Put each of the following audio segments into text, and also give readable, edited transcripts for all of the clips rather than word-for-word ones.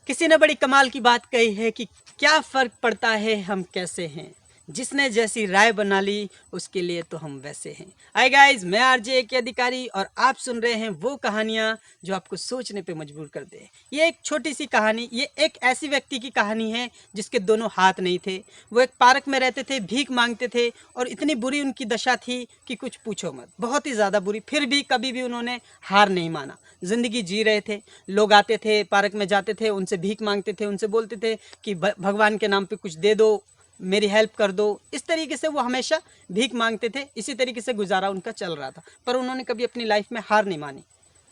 किसी ने बड़ी कमाल की बात कही है कि क्या फ़र्क पड़ता है हम कैसे हैं, जिसने जैसी राय बना ली उसके लिए तो हम वैसे हैं। हाय गाइस, मैं आरजे के अधिकारी और आप सुन रहे हैं वो कहानियाँ जो आपको सोचने पे मजबूर कर दे। ये एक छोटी सी कहानी, ये एक ऐसी व्यक्ति की कहानी है जिसके दोनों हाथ नहीं थे। वो एक पार्क में रहते थे, भीख मांगते थे और इतनी बुरी उनकी दशा थी कि कुछ पूछो मत, बहुत ही ज़्यादा बुरी। फिर भी कभी भी उन्होंने हार नहीं माना, ज़िंदगी जी रहे थे। लोग आते थे, पार्क में जाते थे, उनसे भीख मांगते थे, उनसे बोलते थे कि भगवान के नाम पे कुछ दे दो, मेरी हेल्प कर दो। इस तरीके से वो हमेशा भीख मांगते थे, इसी तरीके से गुजारा उनका चल रहा था। पर उन्होंने कभी अपनी लाइफ में हार नहीं मानी,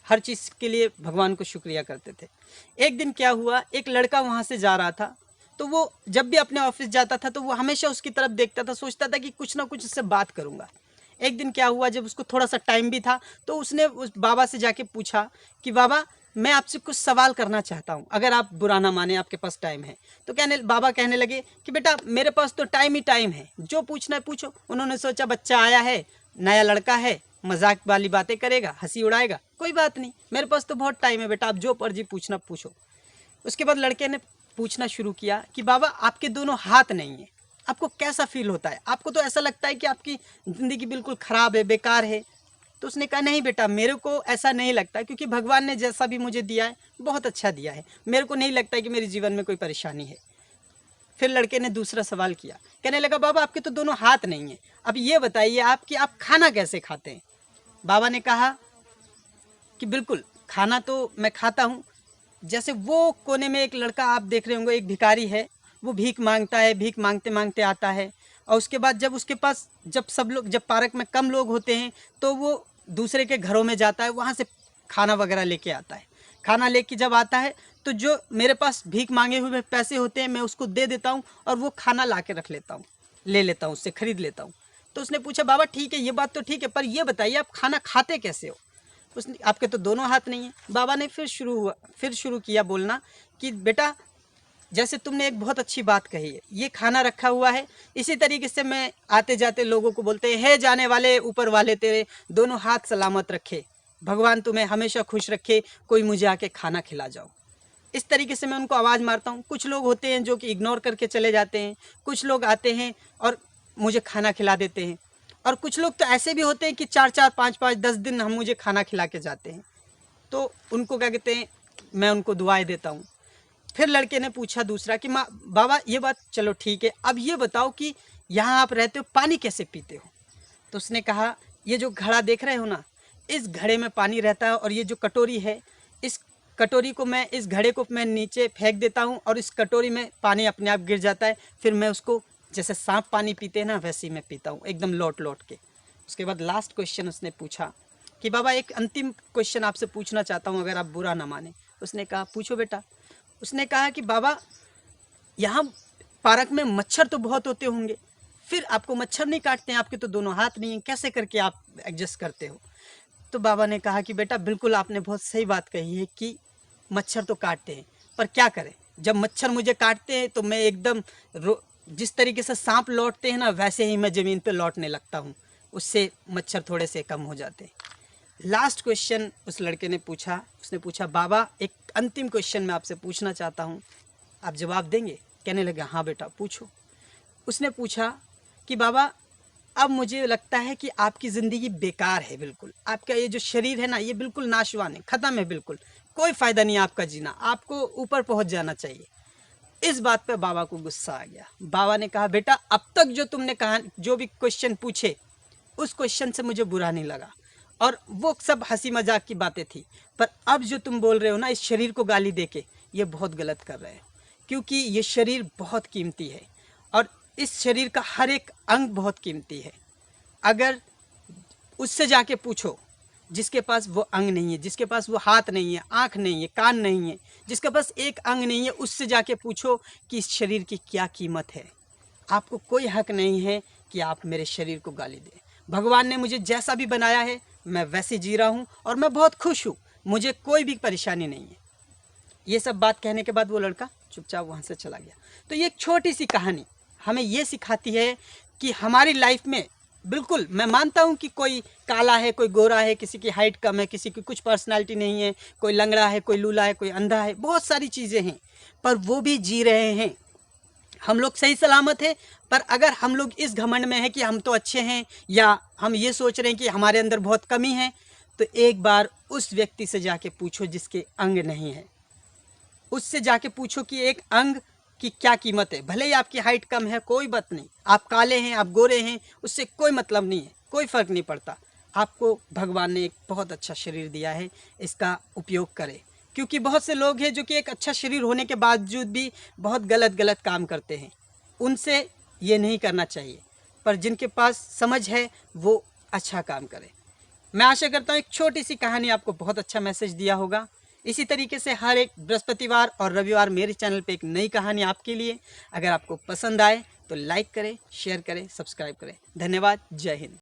हर चीज़ के लिए भगवान को शुक्रिया करते थे। एक दिन क्या हुआ, एक लड़का वहाँ से जा रहा था, तो वो जब भी अपने ऑफिस जाता था तो वो हमेशा उसकी तरफ देखता था, सोचता था कि कुछ ना कुछ उससे बात करूँगा। एक दिन क्या हुआ, जब उसको थोड़ा सा टाइम भी था तो उसने उस बाबा से जाके पूछा कि बाबा, मैं आपसे कुछ सवाल करना चाहता हूँ, अगर आप बुरा ना माने, आपके पास टाइम है। तो बाबा कहने लगे कि बेटा, मेरे पास तो टाइम ही टाइम है, जो पूछना है पूछो। उन्होंने सोचा बच्चा आया है, नया लड़का है, मजाक वाली बातें करेगा, हंसी उड़ाएगा, कोई बात नहीं, मेरे पास तो बहुत टाइम है बेटा, आप जो मर्जी पूछना पूछो। उसके बाद लड़के ने पूछना शुरू किया कि बाबा, आपके दोनों हाथ नहीं है, आपको कैसा फील होता है? आपको तो ऐसा लगता है कि आपकी ज़िंदगी बिल्कुल ख़राब है, बेकार है। तो उसने कहा नहीं बेटा, मेरे को ऐसा नहीं लगता, क्योंकि भगवान ने जैसा भी मुझे दिया है बहुत अच्छा दिया है, मेरे को नहीं लगता है कि मेरे जीवन में कोई परेशानी है। फिर लड़के ने दूसरा सवाल किया, कहने लगा बाबा, आपके तो दोनों हाथ नहीं हैं, अब ये बताइए आप कि आप खाना कैसे खाते हैं? बाबा ने कहा कि बिल्कुल, खाना तो मैं खाता हूँ। जैसे वो कोने में एक लड़का आप देख रहे होंगे, एक भिखारी है, वो भीख मांगता है, भीख मांगते मांगते आता है और उसके बाद जब उसके पास, जब पार्क में कम लोग होते हैं तो वो दूसरे के घरों में जाता है, वहाँ से खाना वगैरह लेके आता है। खाना लेके जब आता है तो जो मेरे पास भीख मांगे हुए पैसे होते हैं मैं उसको दे देता हूँ और वो खाना ला के रख लेता हूँ, ले लेता हूँ, उससे खरीद लेता हूँ। तो उसने पूछा बाबा ठीक है, ये बात तो ठीक है, पर ये बताइए आप खाना खाते कैसे हो? उसने, आपके तो दोनों हाथ नहीं है। बाबा ने फिर शुरू किया बोलना कि बेटा, जैसे तुमने एक बहुत अच्छी बात कही है, ये खाना रखा हुआ है, इसी तरीके से मैं आते जाते लोगों को बोलते हैं, हे जाने वाले, ऊपर वाले तेरे दोनों हाथ सलामत रखे, भगवान तुम्हें हमेशा खुश रखे, कोई मुझे आके खाना खिला जाओ। इस तरीके से मैं उनको आवाज़ मारता हूँ। कुछ लोग होते हैं जो कि इग्नोर करके चले जाते हैं, कुछ लोग आते हैं और मुझे खाना खिला देते हैं, और कुछ लोग तो ऐसे भी होते हैं कि 4-4, 5-5, 10 दिन हम मुझे खाना खिला के जाते हैं। तो उनको क्या कहते हैं, मैं उनको दुआएं देता हूँ। फिर लड़के ने पूछा दूसरा कि माँ बाबा, ये बात चलो ठीक है, अब ये बताओ कि यहाँ आप रहते हो, पानी कैसे पीते हो? तो उसने कहा, ये जो घड़ा देख रहे हो ना, इस घड़े में पानी रहता है, और ये जो कटोरी है, इस कटोरी को मैं, इस घड़े को मैं नीचे फेंक देता हूँ और इस कटोरी में पानी अपने आप गिर जाता है, फिर मैं उसको जैसे सांप पानी पीते हैं ना, वैसे ही मैं पीता हूँ, एकदम लौट लौट के। उसके बाद लास्ट क्वेश्चन उसने पूछा कि बाबा, एक अंतिम क्वेश्चन आपसे पूछना चाहता हूँ, अगर आप बुरा ना माने। उसने कहा पूछो बेटा। उसने कहा कि बाबा, यहाँ पार्क में मच्छर तो बहुत होते होंगे, फिर आपको मच्छर नहीं काटते हैं, आपके तो दोनों हाथ नहीं हैं, कैसे करके आप एडजस्ट करते हो? तो बाबा ने कहा कि बेटा, बिल्कुल आपने बहुत सही बात कही है कि मच्छर तो काटते हैं, पर क्या करें, जब मच्छर मुझे काटते हैं तो मैं एकदम जिस तरीके से सांप लौटते हैं ना, वैसे ही मैं ज़मीन पे लौटने लगता हूँ, उससे मच्छर थोड़े से कम हो जाते हैं। लास्ट क्वेश्चन उस लड़के ने पूछा, उसने पूछा बाबा, एक अंतिम क्वेश्चन मैं आपसे पूछना चाहता हूँ, आप जवाब देंगे? कहने लगा हाँ बेटा पूछो। उसने पूछा कि बाबा, अब मुझे लगता है कि आपकी ज़िंदगी बेकार है, बिल्कुल आपका ये जो शरीर है ना, ये बिल्कुल नाशवान है, ख़त्म है, बिल्कुल कोई फ़ायदा नहीं आपका जीना, आपको ऊपर पहुंच जाना चाहिए। इस बात पे बाबा को गुस्सा आ गया। बाबा ने कहा बेटा, अब तक जो तुमने कहा, जो भी क्वेश्चन पूछे, उस क्वेश्चन से मुझे बुरा नहीं लगा, और वो सब हंसी मजाक की बातें थी, पर अब जो तुम बोल रहे हो ना, इस शरीर को गाली देके, ये बहुत गलत कर रहे हो, क्योंकि ये शरीर बहुत कीमती है और इस शरीर का हर एक अंग बहुत कीमती है। अगर उससे जाके पूछो जिसके पास वो अंग नहीं है, जिसके पास वो हाथ नहीं है, आँख नहीं है, कान नहीं है, जिसके पास एक अंग नहीं है, उससे जाके पूछो कि इस शरीर की क्या कीमत है। आपको कोई हक नहीं है कि आप मेरे शरीर को गाली दें। भगवान ने मुझे जैसा भी बनाया है, मैं वैसे जी रहा हूँ और मैं बहुत खुश हूँ, मुझे कोई भी परेशानी नहीं है। ये सब बात कहने के बाद वो लड़का चुपचाप वहाँ से चला गया। तो ये एक छोटी सी कहानी हमें ये सिखाती है कि हमारी लाइफ में बिल्कुल, मैं मानता हूँ कि कोई काला है, कोई गोरा है, किसी की हाइट कम है, किसी की कुछ पर्सनैलिटी नहीं है, कोई लंगड़ा है, कोई लूला है, कोई अंधा है, बहुत सारी चीज़ें हैं, पर वो भी जी रहे हैं। हम लोग सही सलामत है। पर अगर हम लोग इस घमंड में हैं कि हम तो अच्छे हैं, या हम ये सोच रहे हैं कि हमारे अंदर बहुत कमी है, तो एक बार उस व्यक्ति से जाके पूछो जिसके अंग नहीं है। उससे जाके पूछो कि एक अंग की क्या कीमत है। भले ही आपकी हाइट कम है, कोई बात नहीं, आप काले हैं, आप गोरे हैं, उससे कोई मतलब नहीं है, कोई फ़र्क नहीं पड़ता। आपको भगवान ने एक बहुत अच्छा शरीर दिया है, इसका उपयोग करें। क्योंकि बहुत से लोग हैं जो कि एक अच्छा शरीर होने के बावजूद भी बहुत गलत गलत काम करते हैं, उनसे ये नहीं करना चाहिए। पर जिनके पास समझ है वो अच्छा काम करें। मैं आशा करता हूँ एक छोटी सी कहानी आपको बहुत अच्छा मैसेज दिया होगा। इसी तरीके से हर एक बृहस्पतिवार और रविवार मेरे चैनल पे एक नई कहानी आपके लिए। अगर आपको पसंद आए तो लाइक करें, शेयर करें, सब्सक्राइब करें। धन्यवाद। जय हिंद।